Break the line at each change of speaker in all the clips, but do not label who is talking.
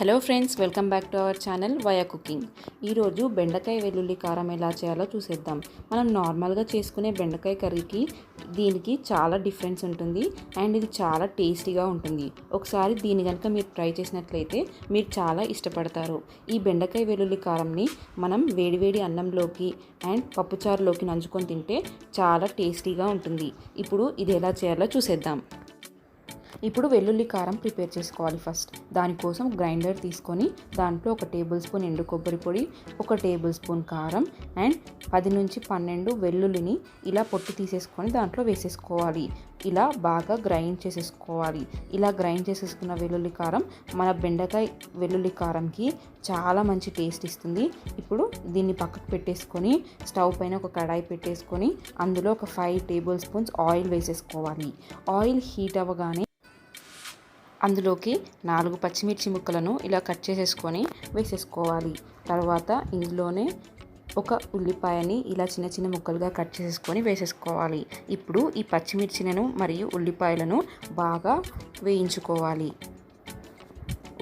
Hello friends, welcome back to our channel ViaCooking. ఈరోజు బెండకాయ వెల్లుల్లి కారం ఎలా చేయాలో చూసేద్దాం. మనం నార్మల్గా చేసుకునే బెండకాయ కర్రీకి దీనికి చాలా డిఫరెన్స్ ఉంటుంది అండ్ ఇది చాలా టేస్టీగా ఉంటుంది. ఒకసారి దీన్ని కనుక మీరు ట్రై చేసినట్లయితే మీరు చాలా ఇష్టపడతారు. ఈ బెండకాయ వెల్లుల్లి కారంని మనం వేడివేడి అన్నంలోకి అండ్ పప్పుచారులోకి నంచుకొని తింటే చాలా టేస్టీగా ఉంటుంది. ఇప్పుడు ఇది ఎలా చేయాలో చూసేద్దాం. ఇప్పుడు వెల్లుల్లి కారం ప్రిపేర్ చేసుకోవాలి. ఫస్ట్ దానికోసం గ్రైండర్ తీసుకొని దాంట్లో 1 టేబుల్ స్పూన్ ఎండు కొబ్బరి పొడి, 1 టేబుల్ స్పూన్ కారం అండ్ 10 నుంచి 12 వెల్లుల్లిని ఇలా పొట్టు తీసేసుకొని దాంట్లో వేసేసుకోవాలి. ఇలా బాగా గ్రైండ్ చేసేసుకోవాలి. ఇలా గ్రైండ్ చేసేసుకున్న వెల్లుల్లి కారం మన బెండకాయ వెల్లుల్లి కారంకి చాలా మంచి టేస్ట్ ఇస్తుంది. ఇప్పుడు దీన్ని పక్కకు పెట్టేసుకొని స్టవ్ పైన ఒక కడాయి పెట్టేసుకొని అందులో ఒక 5 టేబుల్ స్పూన్స్ ఆయిల్ వేసేసుకోవాలి. ఆయిల్ హీట్ అవ్వగానే అందులోకి 4 పచ్చిమిర్చి ముక్కలను ఇలా కట్ చేసేసుకొని వేసేసుకోవాలి. తర్వాత ఇందులోనే ఒక ఉల్లిపాయని ఇలా చిన్న చిన్న ముక్కలుగా కట్ చేసేసుకొని వేసేసుకోవాలి. ఇప్పుడు ఈ పచ్చిమిర్చిలను మరియు ఉల్లిపాయలను బాగా వేయించుకోవాలి.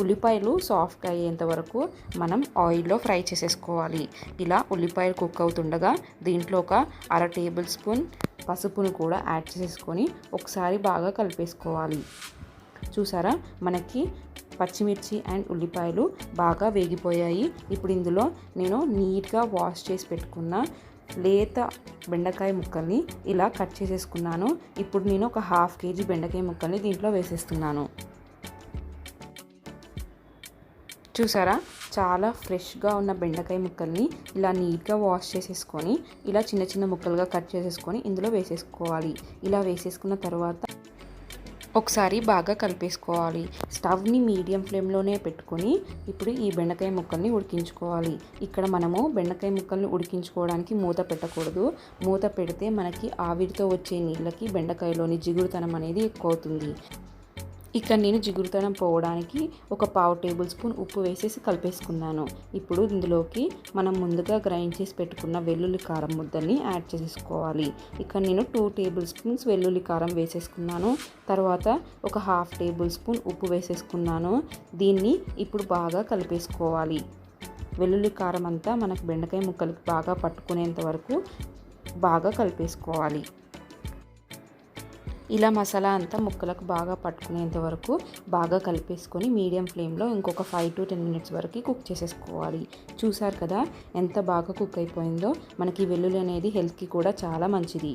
ఉల్లిపాయలు సాఫ్ట్ అయ్యేంత వరకు మనం ఆయిల్లో ఫ్రై చేసేసుకోవాలి. ఇలా ఉల్లిపాయలు కుక్ అవుతుండగా దీంట్లో ఒక 1/2 టేబుల్ స్పూన్ పసుపును కూడా యాడ్ చేసేసుకొని ఒకసారి బాగా కలిపేసుకోవాలి. చూసారా, మనకి పచ్చిమిర్చి అండ్ ఉల్లిపాయలు బాగా వేగిపోయాయి. ఇప్పుడు ఇందులో నేను నీట్గా వాష్ చేసి పెట్టుకున్న లేత బెండకాయ ముక్కల్ని ఇలా కట్ చేసేసుకున్నాను. ఇప్పుడు నేను ఒక 1/2 కేజీ బెండకాయ ముక్కల్ని దీంట్లో వేసేస్తున్నాను. చూసారా, చాలా ఫ్రెష్గా ఉన్న బెండకాయ ముక్కల్ని ఇలా నీట్గా వాష్ చేసేసుకొని ఇలా చిన్న చిన్న ముక్కలుగా కట్ చేసేసుకొని ఇందులో వేసేసుకోవాలి. ఇలా వేసేసుకున్న తర్వాత ఒకసారి బాగా కలిపేసుకోవాలి. స్టవ్ని మీడియం ఫ్లేమ్లోనే పెట్టుకొని ఇప్పుడు ఈ బెండకాయ ముక్కల్ని ఉడికించుకోవాలి. ఇక్కడ మనము బెండకాయ ముక్కల్ని ఉడికించుకోవడానికి మూత పెట్టకూడదు. మూత పెడితే మనకి ఆవిరితో వచ్చే నీళ్ళకి బెండకాయలోని జిగురుతనం అనేది ఎక్కువ అవుతుంది. ఇక్కడ నేను జిగురుతనం పోవడానికి ఒక 1/2 టేబుల్ స్పూన్ ఉప్పు వేసేసి కలిపేసుకున్నాను. ఇప్పుడు ఇందులోకి మనం ముందుగా గ్రైండ్ చేసి పెట్టుకున్న వెల్లుల్లి కారం ముద్దల్ని యాడ్ చేసేసుకోవాలి. ఇక్కడ నేను 2 టేబుల్ స్పూన్స్ వెల్లుల్లి కారం వేసేసుకున్నాను. తర్వాత ఒక 1/2 టేబుల్ స్పూన్ ఉప్పు వేసేసుకున్నాను. దీన్ని ఇప్పుడు బాగా కలిపేసుకోవాలి. వెల్లుల్లి కారం అంతా మనకు బెండకాయ ముక్కలకి బాగా పట్టుకునేంత వరకు బాగా కలిపేసుకోవాలి. ఇలా మసాలా అంతా ముక్కలకు బాగా పట్టుకునేంత వరకు బాగా కలిపేసుకొని మీడియం ఫ్లేమ్లో ఇంకొక 5 to 10 మినిట్స్ వరకు కుక్ చేసేసుకోవాలి. చూసారు కదా ఎంత బాగా కుక్ అయిపోయిందో. మనకి వెల్లుల్లి అనేది హెల్త్కి కూడా చాలా మంచిది.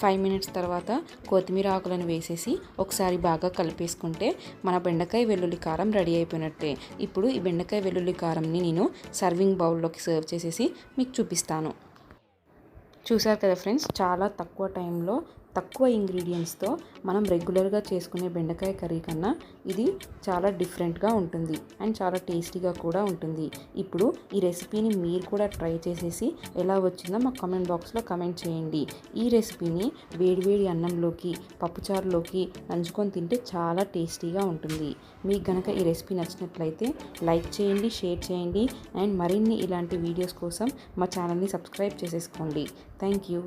5 మినిట్స్ తర్వాత కొత్తిమీర ఆకులను వేసేసి ఒకసారి బాగా కలిపేసుకుంటే మన బెండకాయ వెల్లుల్లి కారం రెడీ అయిపోయినట్టే. ఇప్పుడు ఈ బెండకాయ వెల్లుల్లి కారంని నేను సర్వింగ్ బౌల్లోకి సర్వ్ చేసేసి మీకు చూపిస్తాను. చూసారు కదా ఫ్రెండ్స్, చాలా తక్కువ టైంలో తక్కువ ఇంగ్రీడియంట్స్తో మనం రెగ్యులర్గా చేసుకునే బెండకాయ కర్రీ కన్నా ఇది చాలా డిఫరెంట్గా ఉంటుంది అండ్ చాలా టేస్టీగా కూడా ఉంటుంది. ఇప్పుడు ఈ రెసిపీని మీరు కూడా ట్రై చేసేసి ఎలా వచ్చిందో మా కామెంట్ బాక్స్లో కామెంట్ చేయండి. ఈ రెసిపీని వేడివేడి అన్నంలోకి పప్పుచారులోకి నంచుకొని తింటే చాలా టేస్టీగా ఉంటుంది. మీకు కనుక ఈ రెసిపీ నచ్చినట్లయితే లైక్ చేయండి, షేర్ చేయండి అండ్ మరిన్ని ఇలాంటి వీడియోస్ కోసం మా ఛానల్ని సబ్స్క్రైబ్ చేసేసుకోండి. Thank you.